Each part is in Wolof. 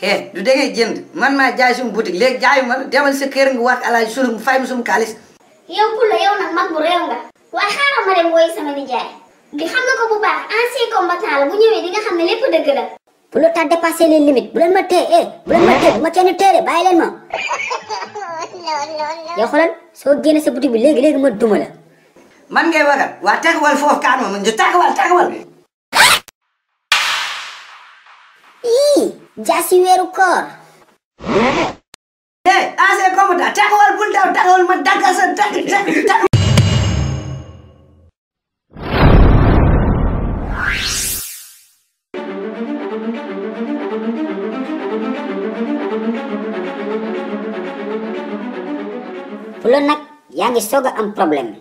Hé, du da ngay jënd man maa jaay sumu boutique léegi jaayu ma demal sa kër nga wax alaaj sulu fay ma sumu xaalis. yow Pulo yow nag mag bu réew nga waaye xaaral ma dem woy sama nijaay gi xam nga ko bu baax ancien combattant la bu ñëwee di nga xam ne lépp dëgg la. Pulo t'as dépassé les limites bu leen ma téye bu leen ma téye bu ma kenn téye bàyyi leen ma. yow xoolal soo génne sa boutique bi léegi ma duma la. man ngay wagal waa taxawal foofu kaan ma man taxawal. jaasi weeru koor. ancien combattant taxawal bul daw taxawal ma daggal sa taxawal. Pulo nag yaa ngi soog a am problème.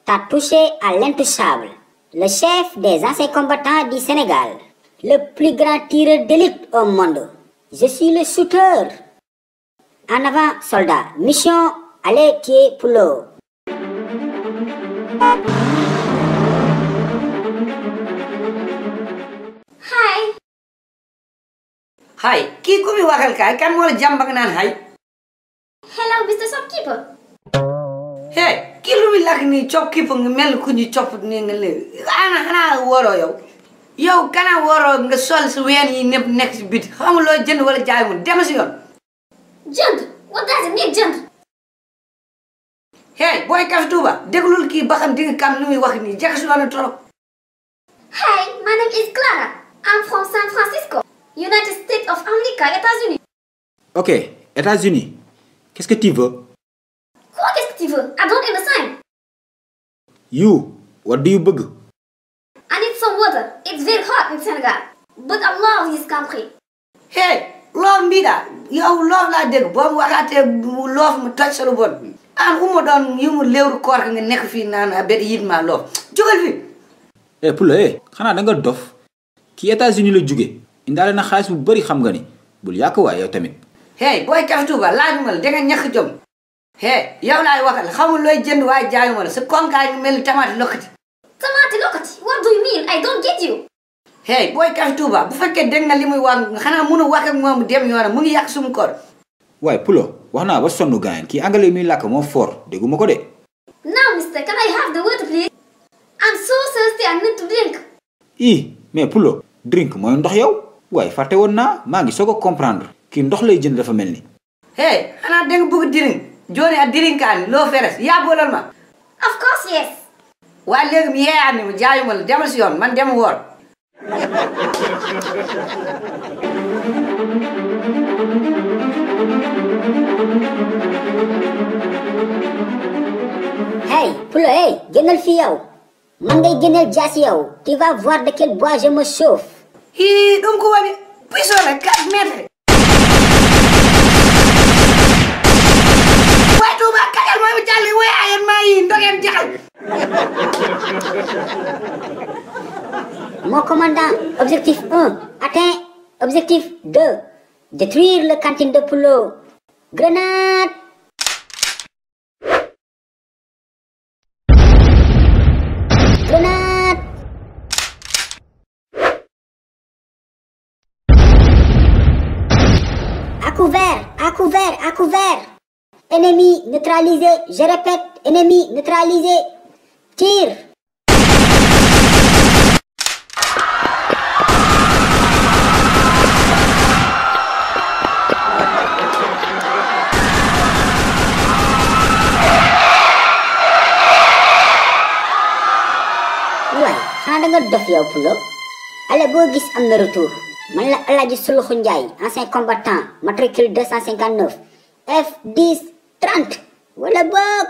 T'as touché à l'intouchable, le chef des anciens combattants du Sénégal, le plus grand tireur d'élite au monde. Je suis le shooter. En avant, soldat. Mission, allez tuer Pulo. Hi, kii ku mi waxal kaay kan moo la jàmb ak naan hi. Hello, Mr. Shopkeeper. Hey, kii lu muy lakk nii shopkeeper nga mel ku ñu copp nii nga léegi xanaa waroo yow. yow kana waroo nga sol si ween yi ñëpp nekk si biti xamul loo jënd wala jaay mu dem si yoon. Jënd? What does it mean jënd? Hey, booy Kaf Touba déglul kii ba xam di nga kam lu muy wax nii jaxasoo na trop. Hi, my name is Clara. I'm from San Francisco, United States of America, États-Unis. Ok, États-Unis. Qu'est-ce que tu veux? Quoi qu'est-ce que tu veux? I don't understand. You, what do you bëgg? I need some water. It's very hot in Senegal. But I love this country. Hey, loof mbii daa yow loof laa dégg boo mu waxaatee loof mu toj sa lu bon. Uma doon yu mu léewru koor nga nekk fii naan bet yit maa loof jógal fii. Eh Pulo xanaa da nga dof kii États-Unis la jóge indaale na xaalis bu bari xam nga ni bul yàq waay yow tamit. Hey, booy Kaf Touba laajuma la danga ñàkk jom. Hey, yow laay waxal xamul looy jënd waaye jaayuma la sa konkaay ngi mel ni tamaate lokkati. Tamaate lokkati? What do you mean? I don't get you. Hey, booy Kaf Touba bu fekkee dégg nga li muy wax xanaa mënu wax ak moom dem yoonam mu ngi yàq sumu koor. waaye Pulo wax naa ba sonn gaayen kii anglais muy làkk moo fort dégguma ko de. Now, mister, can I have the water, please? I'm so thirsty, I need to drink. mais Pulo drink mooy ndox yow waaye fàtte woon naa maa ngi soog a comprendre kii ndox lay jënd dafa mel ni. Hey, xanaa danga bëgg drink jooni a drinkaani loo feres yaa boolal ma. Of course, yes. waaye léegi mu yeeyaat ni mu jaayuma la demal si yoon man dem woor. Hey, Pulo, génnal fii yow. man ngay génneel jaasi yow. Tu vas voir de quel bois je me chauffe. ɗum ko waɗi puissole 4 métre. way Touba kaƴal momi jalli woy ayen ma yi dogen jaxal. Mon commandant, objectif 1, atteint. Objectif 2, détruire le cantine de Pulo. Grenade! Grenade! À couvert, à couvert, à couvert. Ennemi neutralisé, je répète, ennemi neutralisé. Tire! xanaa da nga dof yow Pulo ale boo gis am na retour man la Alaaji Suluxu Njaay ancien combattant matricule 259 F10 30 wala boog